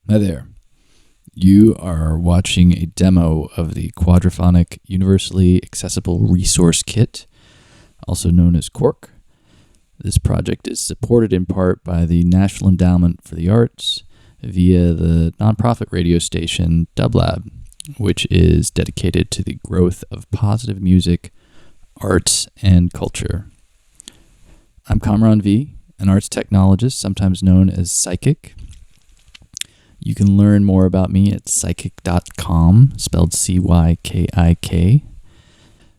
Hi there. You are watching a demo of the Quadraphonic Universally Accessible Resource Kit, also known as QUARK. This project is supported in part by the National Endowment for the Arts via the nonprofit radio station Dublab, which is dedicated to the growth of positive music, arts, and culture. I'm Kamran V, an arts technologist, sometimes known as Psychic. You can learn more about me at psychic.com, spelled C-Y-K-I-K.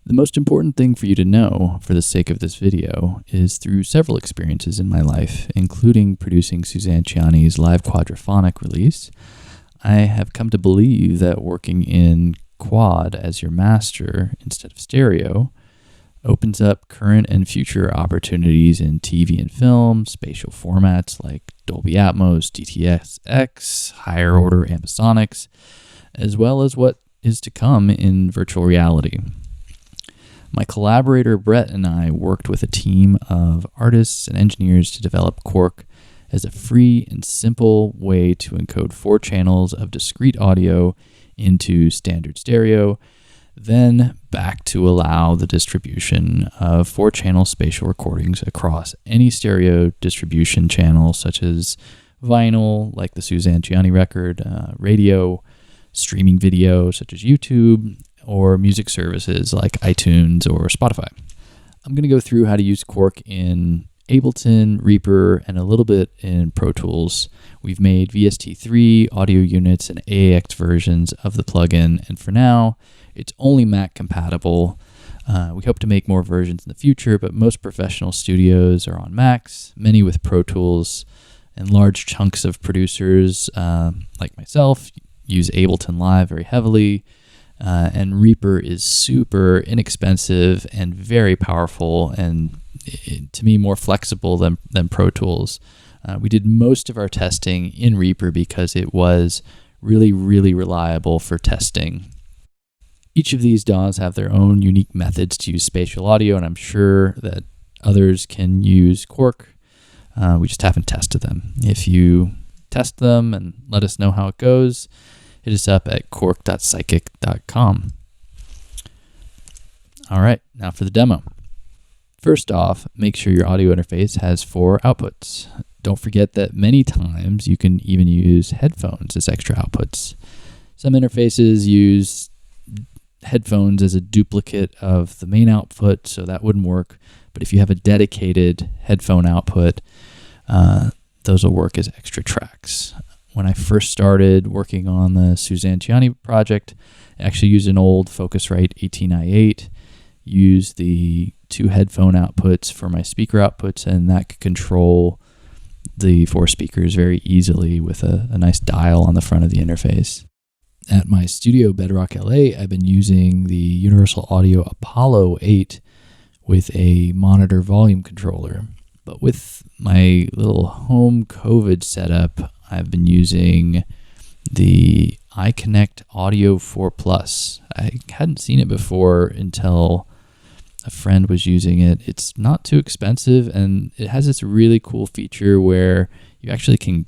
The most important thing for you to know, for the sake of this video, is through several experiences in my life, including producing Suzanne Ciani's live quadraphonic release, I have come to believe that working in quad as your master instead of stereo opens up current and future opportunities in TV and film, spatial formats like Dolby Atmos, DTS:X, higher order ambisonics, as well as what is to come in virtual reality. My collaborator Brett and I worked with a team of artists and engineers to develop QUARK as a free and simple way to encode 4 channels of discrete audio into standard stereo, then back to allow the distribution of 4-channel spatial recordings across any stereo distribution channel, such as vinyl, like the Suzanne Ciani record, radio, streaming video, such as YouTube, or music services like iTunes or Spotify. I'm going to go through how to use QUARK in Ableton, Reaper, and a little bit in Pro Tools. We've made VST3 audio units and AAX versions of the plugin, and for now, it's only Mac compatible. We hope to make more versions in the future, but most professional studios are on Macs, many with Pro Tools, and large chunks of producers, like myself, use Ableton Live very heavily, and Reaper is super inexpensive and very powerful, and to me more flexible than Pro Tools. We did most of our testing in Reaper because it was really, really reliable for testing. Each of these DAWs have their own unique methods to use spatial audio, and I'm sure that others can use QUARK. We just haven't tested them. If you test them and let us know how it goes, hit us up at quark.psychic.com. All right, now for the demo. First off, make sure your audio interface has 4 outputs. Don't forget that many times you can even use headphones as extra outputs. Some interfaces use headphones as a duplicate of the main output, so that wouldn't work. But if you have a dedicated headphone output, those will work as extra tracks. When I first started working on the Suzanne Ciani project, I actually used an old Focusrite 18i8, used the 2 headphone outputs for my speaker outputs, and that could control the 4 speakers very easily with a nice dial on the front of the interface. At my studio, Bedrock LA, I've been using the Universal Audio Apollo 8 with a monitor volume controller. But with my little home COVID setup, I've been using the iConnect Audio 4 Plus. I hadn't seen it before until a friend was using it. It's not too expensive, and it has this really cool feature where you actually can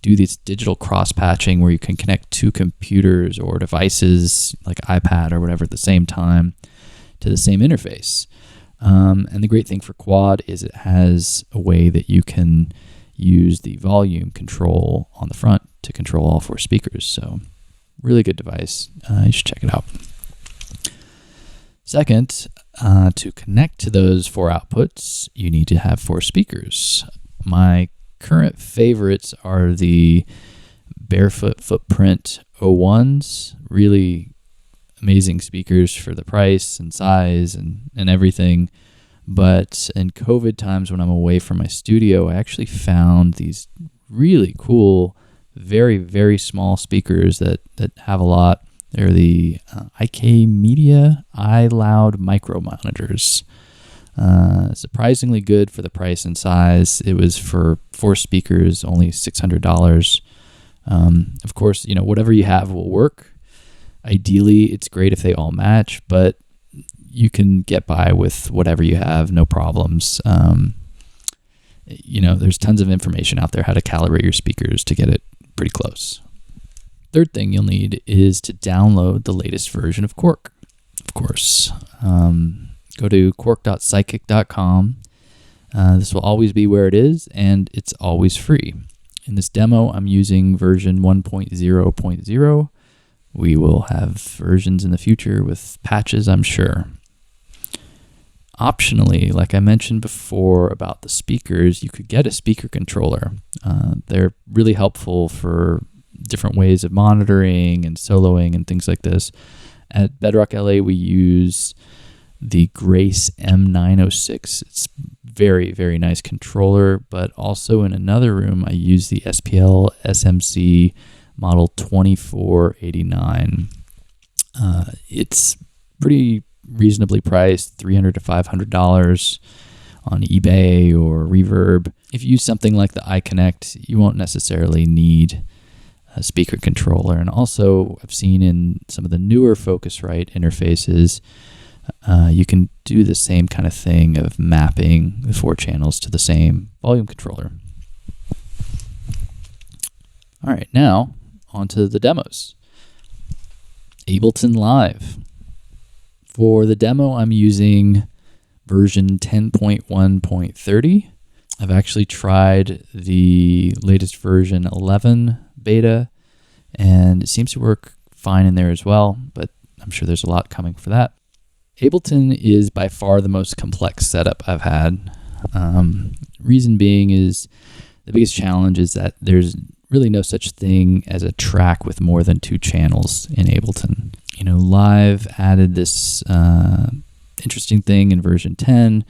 do this digital cross-patching where you can connect 2 computers or devices like iPad or whatever at the same time to the same interface. And the great thing for Quad is it has a way that you can use the volume control on the front to control all 4 speakers. So really good device. You should check it out. Second, to connect to those 4 outputs, you need to have 4 speakers. My current favorites are the Barefoot Footprint 01s, really amazing speakers for the price and size and everything. But in COVID times when I'm away from my studio, I actually found these really cool, very, very small speakers that have a lot. They're the IK Media iLoud micro monitors. Surprisingly good for the price and size. It was for 4 speakers, only $600. Of course, whatever you have will work. Ideally, it's great if they all match, but you can get by with whatever you have, no problems. There's tons of information out there how to calibrate your speakers to get it pretty close. Third thing you'll need is to download the latest version of QUARK, of course. Go to quark.psychic.com. This will always be where it is, and it's always free. In this demo, I'm using version 1.0.0. We will have versions in the future with patches, I'm sure. Optionally, like I mentioned before about the speakers, you could get a speaker controller. They're really helpful for different ways of monitoring and soloing and things like this. At Bedrock LA, we use the Grace M906. It's very, very nice controller, but also in another room, I use the SPL SMC model 2489. It's pretty reasonably priced, $300 to $500 on eBay or Reverb. If you use something like the iConnect, you won't necessarily need a speaker controller. And also, I've seen in some of the newer Focusrite interfaces, you can do the same kind of thing of mapping the 4 channels to the same volume controller. All right, now on to the demos. Ableton Live. For the demo, I'm using version 10.1.30. I've actually tried the latest version 11 beta, and it seems to work fine in there as well, but I'm sure there's a lot coming for that. Ableton is by far the most complex setup I've had. Reason being is the biggest challenge is that there's really no such thing as a track with more than 2 channels in Ableton. You know, Live added this interesting thing in version 10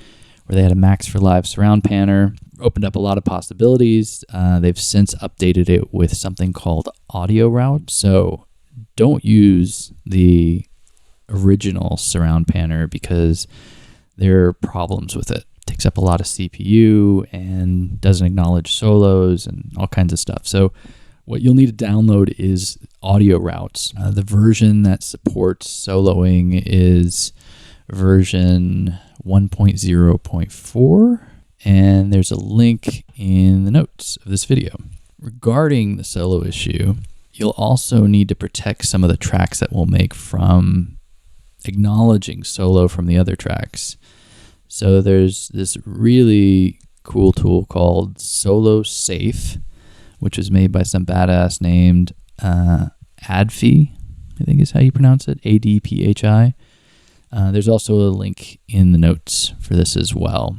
where they had a Max for Live surround panner, opened up a lot of possibilities. They've since updated it with something called audio route. So don't use the original surround panner because there are problems with it. It takes up a lot of CPU and doesn't acknowledge solos and all kinds of stuff. So what you'll need to download is audio routes. The version that supports soloing is version 1.0.4, and there's a link in the notes of this video. Regarding the solo issue, you'll also need to protect some of the tracks that we'll make from acknowledging solo from the other tracks. So there's this really cool tool called Solo Safe, which was made by some badass named Adphi, I think is how you pronounce it, ADPHI. There's also a link in the notes for this as well.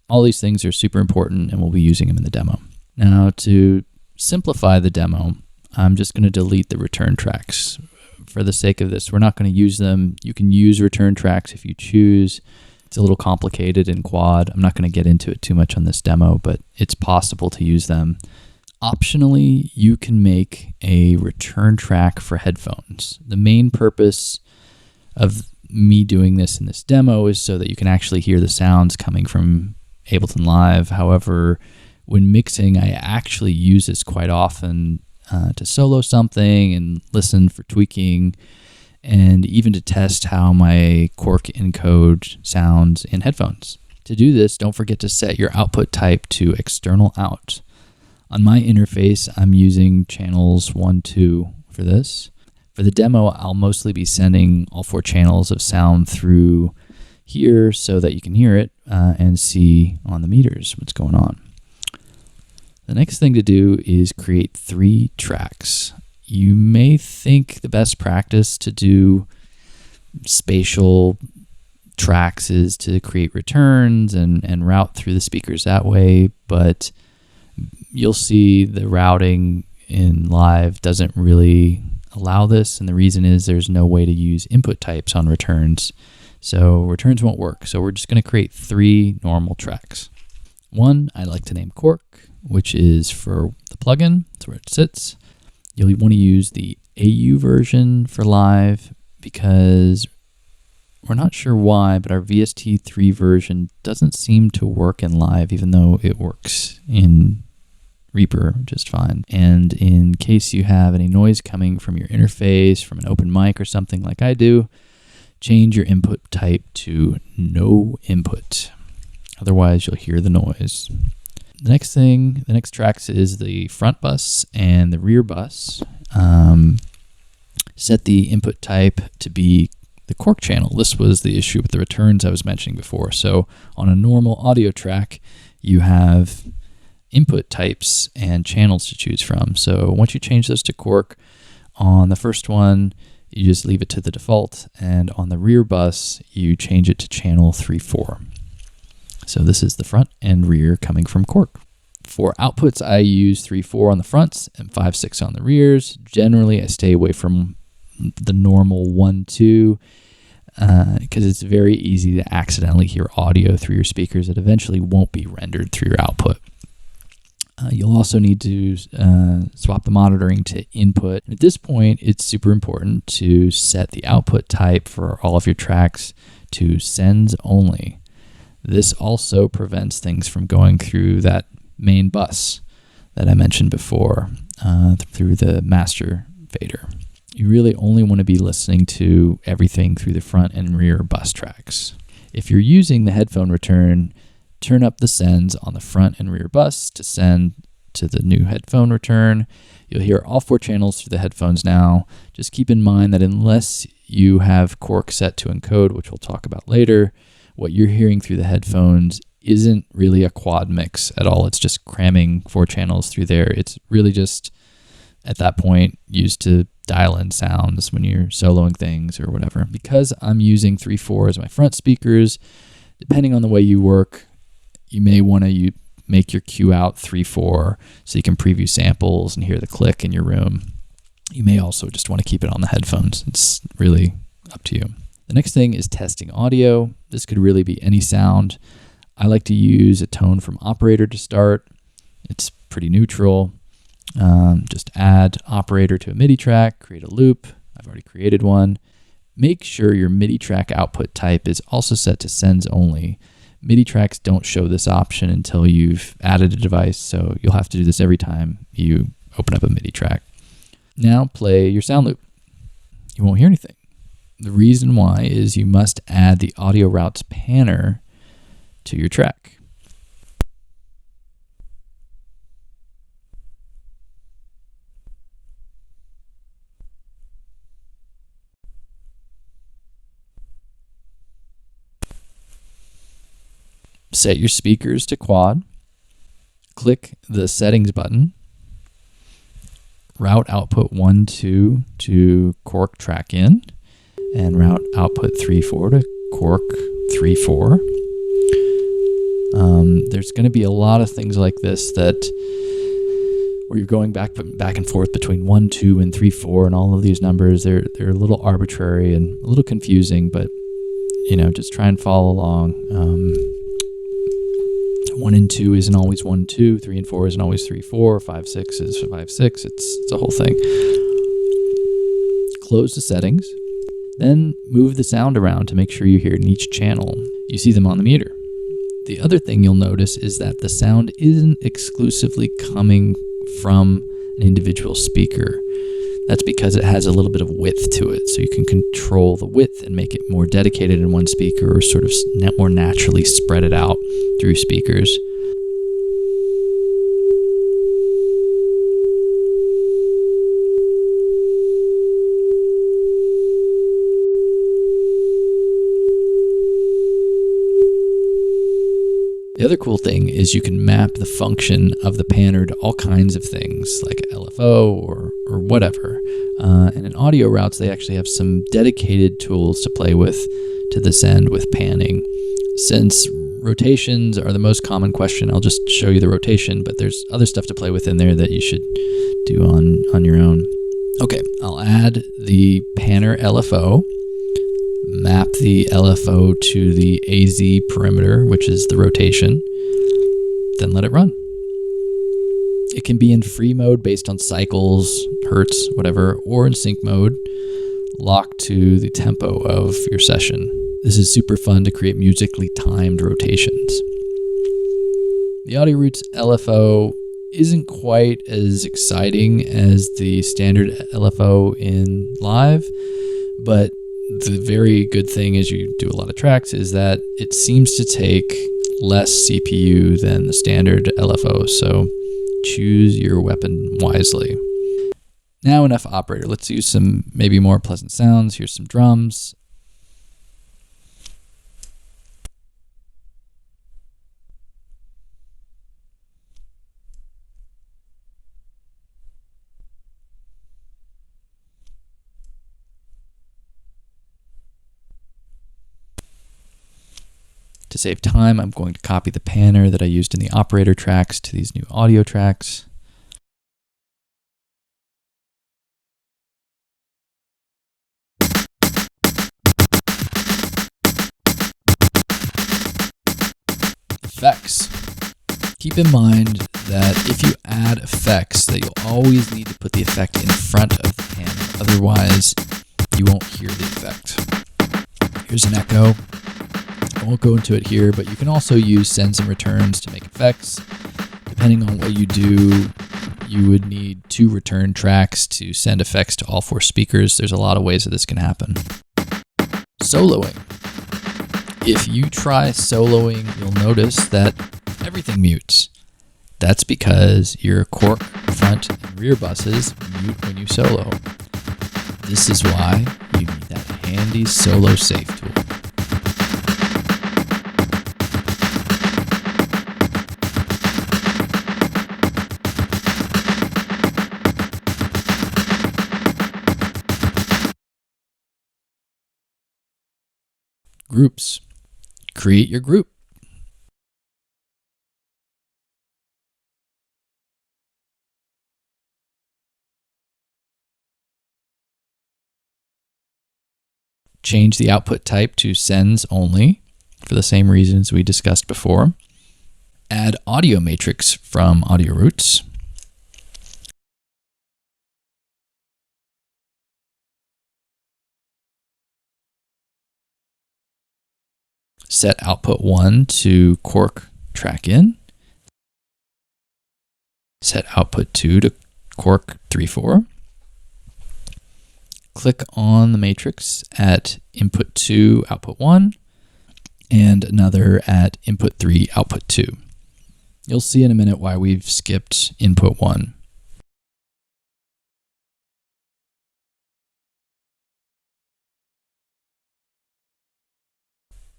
All these things are super important, and we'll be using them in the demo. Now, to simplify the demo, I'm just going to delete the return tracks. For the sake of this, we're not going to use them. You can use return tracks if you choose. It's a little complicated in Quad. I'm not going to get into it too much on this demo, but it's possible to use them. Optionally, you can make a return track for headphones. The main purpose of me doing this in this demo is so that you can actually hear the sounds coming from Ableton Live. However, when mixing, I actually use this quite often to solo something and listen for tweaking, and even to test how my QUARK Encode sounds in headphones. To do this, don't forget to set your output type to external out. On my interface, I'm using channels 1, 2 for this. For the demo, I'll mostly be sending all 4 channels of sound through here so that you can hear it and see on the meters what's going on. The next thing to do is create 3 tracks. You may think the best practice to do spatial tracks is to create returns and route through the speakers that way, but you'll see the routing in Live doesn't really allow this, and the reason is there's no way to use input types on returns, so returns won't work. So we're just going to create 3 normal tracks. One I like to name QUARK, which is for the plugin. That's where it sits. You'll want to use the AU version for Live because we're not sure why, but our VST3 version doesn't seem to work in Live, even though it works in Reaper just fine. And in case you have any noise coming from your interface, from an open mic or something like I do, change your input type to no input. Otherwise, you'll hear the noise. The next tracks is the front bus and the rear bus. set the input type to be the QUARK channel. This was the issue with the returns I was mentioning before. So on a normal audio track, you have input types and channels to choose from. So once you change those to QUARK, on the first one, you just leave it to the default, and on the rear bus, you change it to channel 3/4. So this is the front and rear coming from QUARK. For outputs, I use 3/4 on the fronts and 5/6 on the rears. Generally, I stay away from the normal 1/2 because it's very easy to accidentally hear audio through your speakers that eventually won't be rendered through your output. You'll also need to swap the monitoring to input. At this point, it's super important to set the output type for all of your tracks to sends only. This also prevents things from going through that main bus that I mentioned before through the master fader. You really only want to be listening to everything through the front and rear bus tracks. If you're using the headphone return, turn up the sends on the front and rear bus to send to the new headphone return. You'll hear all 4 channels through the headphones now. Just keep in mind that unless you have QUARK set to encode, which we'll talk about later, what you're hearing through the headphones isn't really a quad mix at all. It's just cramming 4 channels through there. It's really just, at that point, used to dial in sounds when you're soloing things or whatever. Because I'm using 3/4 as my front speakers, depending on the way you work, you may want to make your Q out 3/4 so you can preview samples and hear the click in your room. You may also just want to keep it on the headphones. It's really up to you. The next thing is testing audio. This could really be any sound. I like to use a tone from operator to start. It's pretty neutral. Just add operator to a MIDI track, create a loop. I've already created one. Make sure your MIDI track output type is also set to sends only. MIDI tracks don't show this option until you've added a device, so you'll have to do this every time you open up a MIDI track. Now play your sound loop. You won't hear anything. The reason why is you must add the audio routes panner to your track. Set your speakers to quad. Click the settings button. Route output 1/2 to QUARK track in, and route output 3/4 to QUARK 3/4. There's going to be a lot of things like this that where you're going back and forth between 1/2 and 3/4, and all of these numbers. They're a little arbitrary and a little confusing, but just try and follow along. 1 and 2 isn't always 1/2, 3 and 4 isn't always 3/4, 5/6 is 5/6. It's a whole thing. Close the settings, then move the sound around to make sure you hear it in each channel. You see them on the meter. The other thing you'll notice is that the sound isn't exclusively coming from an individual speaker. That's because it has a little bit of width to it, so you can control the width and make it more dedicated in one speaker, or sort of more naturally spread it out through speakers. The other cool thing is you can map the function of the panner to all kinds of things like LFO or whatever. And in audio routes, they actually have some dedicated tools to play with to this end with panning. Since rotations are the most common question, I'll just show you the rotation, but there's other stuff to play with in there that you should do on your own. Okay, I'll add the panner LFO. Map the LFO to the AZ perimeter, which is the rotation, then let it run. It can be in free mode based on cycles, hertz, whatever, or in sync mode, locked to the tempo of your session. This is super fun to create musically timed rotations. The Audio Roots LFO isn't quite as exciting as the standard LFO in live, but the very good thing as you do a lot of tracks is that it seems to take less CPU than the standard LFO, so choose your weapon wisely. Now enough operator. Let's use some maybe more pleasant sounds. Here's some drums. To save time, I'm going to copy the panner that I used in the operator tracks to these new audio tracks. Effects. Keep in mind that if you add effects, that you'll always need to put the effect in front of the panner. Otherwise, you won't hear the effect. Here's an echo. I won't go into it here, but you can also use sends and returns to make effects. Depending on what you do, you would need 2 return tracks to send effects to all 4 speakers. There's a lot of ways that this can happen. Soloing. If you try soloing, you'll notice that everything mutes. That's because your QUARK front and rear buses mute when you solo. This is why you need that handy solo safe tool. Groups. Create your group. Change the output type to sends only for the same reasons we discussed before. Add audio matrix from audio roots. Set output 1 to QUARK track in. Set output 2 to QUARK 3.4. Click on the matrix at input 2, output 1, and another at input 3, output 2. You'll see in a minute why we've skipped input 1.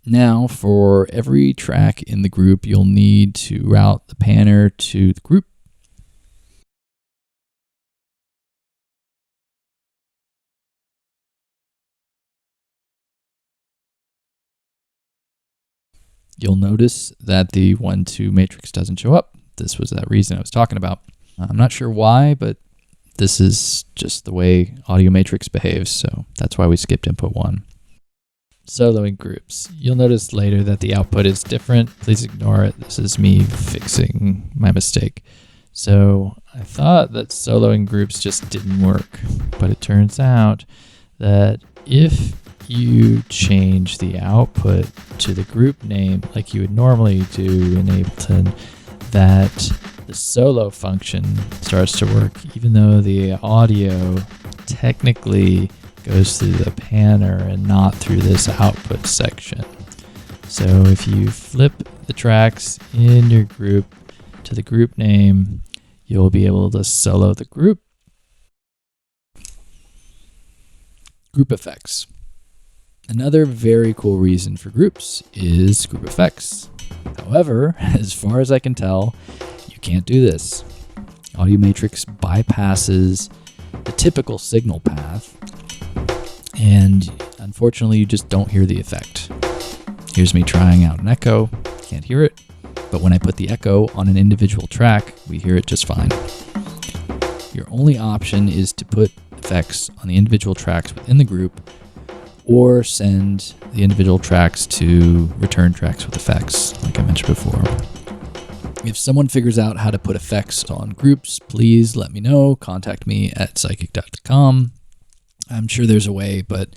Now, for every track in the group, you'll need to route the panner to the group. You'll notice that the 1-2 matrix doesn't show up. This was that reason I was talking about. I'm not sure why, but this is just the way audio matrix behaves, so that's why we skipped input 1. Soloing groups. You'll notice later that the output is different. Please ignore it. This is me fixing my mistake. So I thought that soloing groups just didn't work, but it turns out that if you change the output to the group name like you would normally do in Ableton, that the solo function starts to work, even though the audio technically goes through the panner and not through this output section. So if you flip the tracks in your group to the group name, you'll be able to solo the group. Group effects. Another very cool reason for groups is group effects. However, as far as I can tell, you can't do this. Audio Matrix bypasses the typical signal path, and unfortunately you just don't hear the effect. Here's me trying out an echo, can't hear it, but when I put the echo on an individual track, we hear it just fine. Your only option is to put effects on the individual tracks within the group, or send the individual tracks to return tracks with effects, like I mentioned before. If someone figures out how to put effects on groups, please let me know. Contact me at psychic.com. I'm sure there's a way, but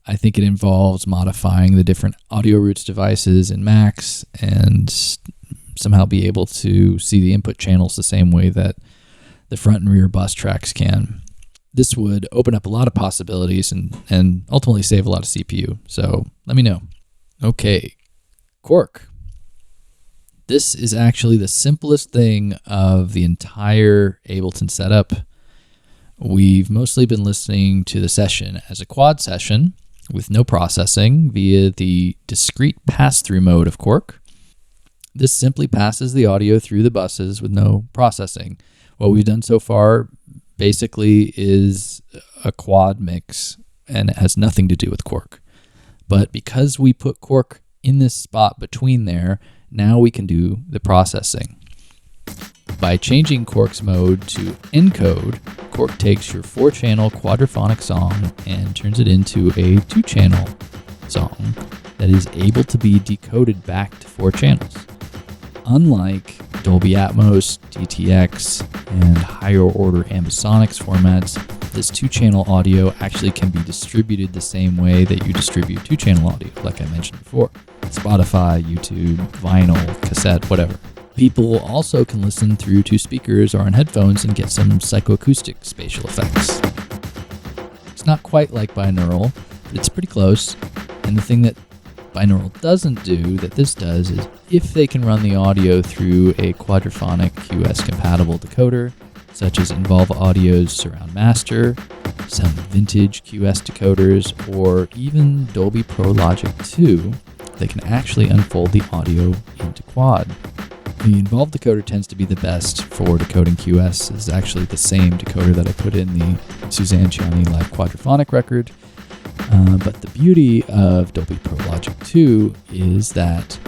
I think it involves modifying the different audio roots devices in Macs and somehow be able to see the input channels the same way that the front and rear bus tracks can. This would open up a lot of possibilities and ultimately save a lot of CPU. So let me know. Okay, QUARK. This is actually the simplest thing of the entire Ableton setup. We've mostly been listening to the session as a quad session with no processing via the discrete pass-through mode of QUARK. This simply passes the audio through the buses with no processing. What we've done so far basically is a quad mix, and it has nothing to do with QUARK. But because we put QUARK in this spot between there, now we can do the processing. By changing QUARK's mode to Encode, QUARK takes your 4-channel quadraphonic song and turns it into a 2-channel song that is able to be decoded back to 4 channels. Unlike Dolby Atmos, DTX, and higher order ambisonics formats, this 2-channel audio actually can be distributed the same way that you distribute 2-channel audio, like I mentioned before. Spotify, YouTube, vinyl, cassette, whatever. People also can listen through 2 speakers or on headphones and get some psychoacoustic spatial effects. It's not quite like binaural, but it's pretty close. And the thing that binaural doesn't do that this does is if they can run the audio through a quadraphonic QS compatible decoder, such as Involve Audio's Surround Master, some vintage QS decoders, or even Dolby Pro Logic 2, they can actually unfold the audio into quad. The Involve decoder tends to be the best for decoding QS. It's actually the same decoder that I put in the Suzanne Ciani Live Quadraphonic record. But the beauty of Dolby Pro Logic 2 is that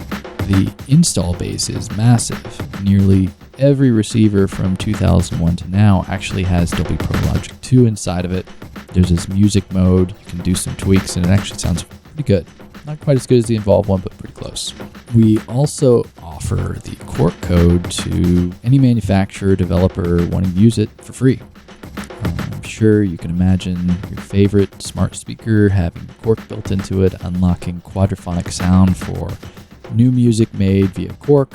the install base is massive. Nearly every receiver from 2001 to now actually has Dolby Pro Logic 2 inside of it. There's this music mode. You can do some tweaks, and it actually sounds pretty good. Not quite as good as the Involve one, but pretty close. We also offer the QUARK code to any manufacturer, developer wanting to use it for free. I'm sure you can imagine your favorite smart speaker having QUARK built into it, unlocking quadraphonic sound for new music made via QUARK,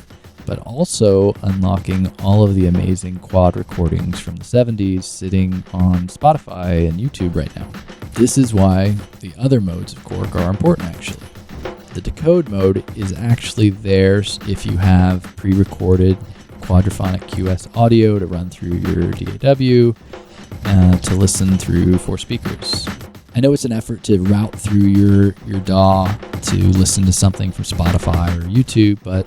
but also unlocking all of the amazing quad recordings from the 70s sitting on Spotify and YouTube right now. This is why the other modes of QUARK are important, actually. The decode mode is actually there if you have pre-recorded quadraphonic QS audio to run through your DAW, to listen through 4 speakers. I know it's an effort to route through your DAW to listen to something from Spotify or YouTube, but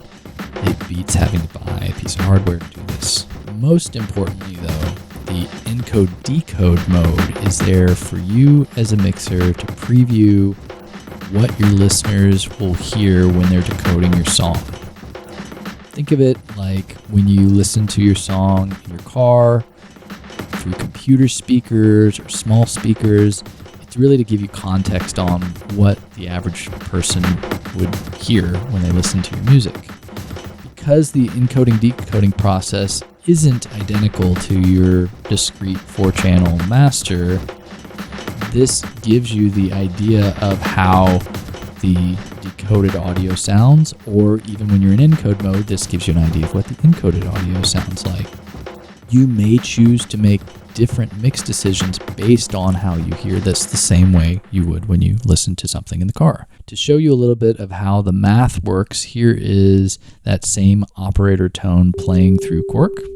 it beats having to buy a piece of hardware to do this. Most importantly, though, the Encode Decode mode is there for you as a mixer to preview what your listeners will hear when they're decoding your song. Think of it like when you listen to your song in your car, through computer speakers or small speakers. It's really to give you context on what the average person would hear when they listen to your music. Because the encoding decoding process isn't identical to your discrete 4-channel master, this gives you the idea of how the decoded audio sounds, or even when you're in encode mode, this gives you an idea of what the encoded audio sounds like. You may choose to make different mix decisions based on how you hear this the same way you would when you listen to something in the car. To show you a little bit of how the math works, here is that same operator tone playing through QUARK.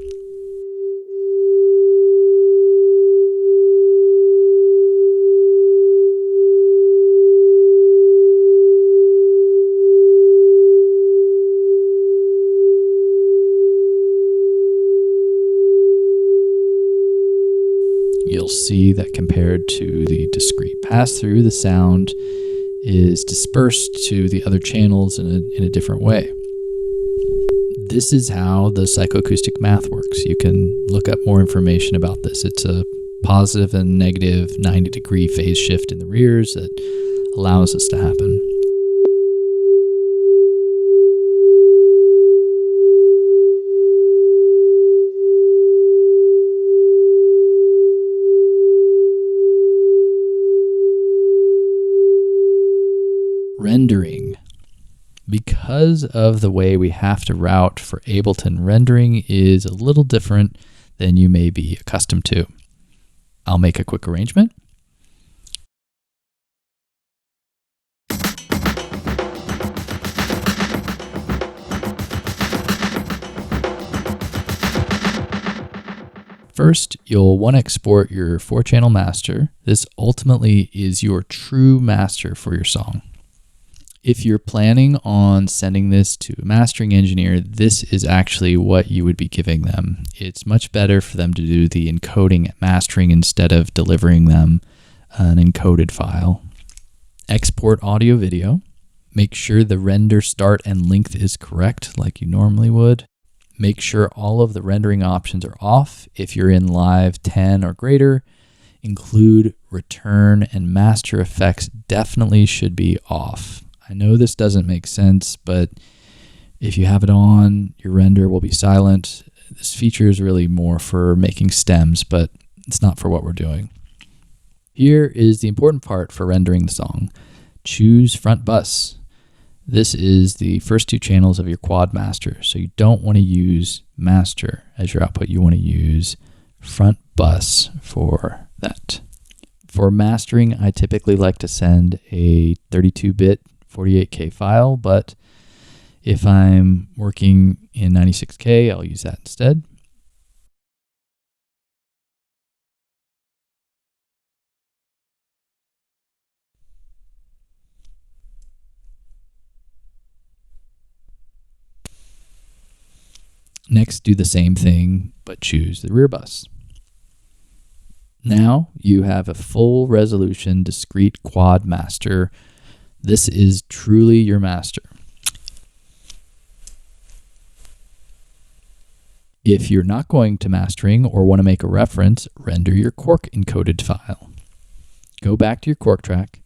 You'll see that compared to the discrete pass-through, the sound is dispersed to the other channels in a different way. This is how the psychoacoustic math works. You can look up more information about this. It's a positive and negative 90-degree phase shift in the rears that allows this to happen. Rendering. Because of the way we have to route for Ableton, rendering is a little different than you may be accustomed to. I'll make a quick arrangement. First, you'll want to export your 4-channel master. This ultimately is your true master for your song. If you're planning on sending this to a mastering engineer, this is actually what you would be giving them. It's much better for them to do the encoding and mastering instead of delivering them an encoded file. Export audio video. Make sure the render start and length is correct like you normally would. Make sure all of the rendering options are off. If you're in Live 10 or greater, include return and master effects definitely should be off. I know this doesn't make sense, but if you have it on, your render will be silent. This feature is really more for making stems, but it's not for what we're doing. Here is the important part for rendering the song. Choose front bus. This is the first 2 channels of your quad master, so you don't want to use master as your output. You want to use front bus for that. For mastering, I typically like to send a 32-bit 48K file, but if I'm working in 96K, I'll use that instead. Next, do the same thing, but choose the rear bus. Now you have a full resolution discrete quad master. This is truly your master. If you're not going to mastering or want to make a reference, render your QUARK encoded file. Go back to your QUARK track,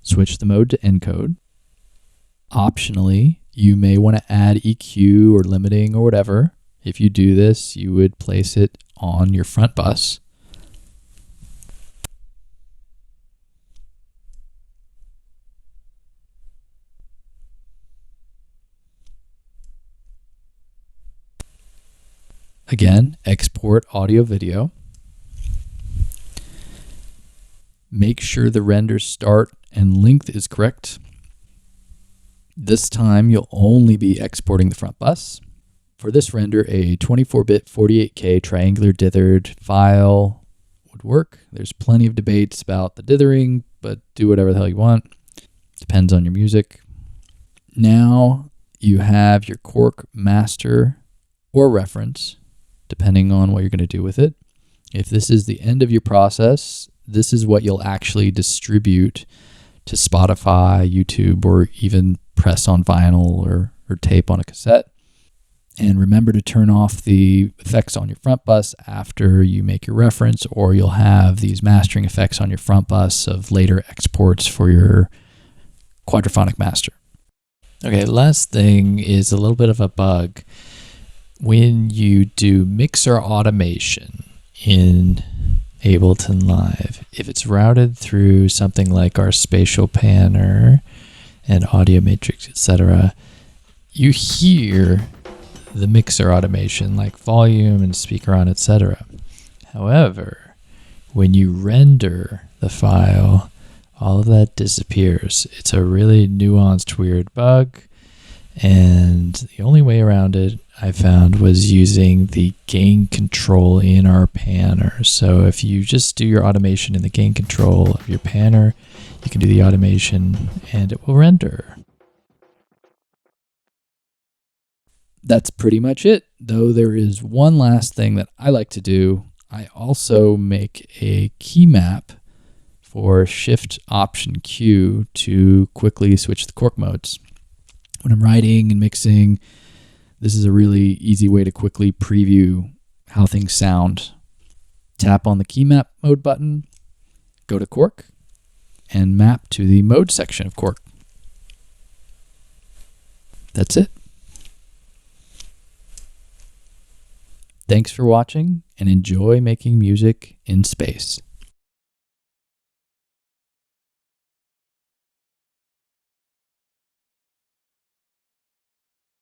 switch the mode to encode. Optionally, you may want to add EQ or limiting or whatever. If you do this, you would place it on your front bus. Again, export audio video. Make sure the render start and length is correct. This time you'll only be exporting the front bus. For this render, a 24-bit 48K triangular dithered file would work. There's plenty of debates about the dithering, but do whatever the hell you want. Depends on your music. Now you have your QUARK master or reference, depending on what you're going to do with it. If this is the end of your process, this is what you'll actually distribute to Spotify, YouTube, or even press on vinyl or tape on a cassette. And remember to turn off the effects on your front bus after you make your reference, or you'll have these mastering effects on your front bus of later exports for your quadraphonic master. Okay, last thing is a little bit of a bug. When you do mixer automation in Ableton Live, if it's routed through something like our Spacial panner and audio matrix, etc., you hear the mixer automation like volume and speaker on, etc. However, when you render the file, all of that disappears. It's a really nuanced, weird bug, and the only way around it I found was using the gain control in our panner. So if you just do your automation in the gain control of your panner, you can do the automation and it will render. That's pretty much it, though there is one last thing that I like to do. I also make a key map for Shift Option Q to quickly switch the QUARK modes. When I'm writing and mixing, this is a really easy way to quickly preview how things sound. Tap on the key map mode button, go to QUARK, and map to the mode section of QUARK. That's it. Thanks for watching and enjoy making music in space.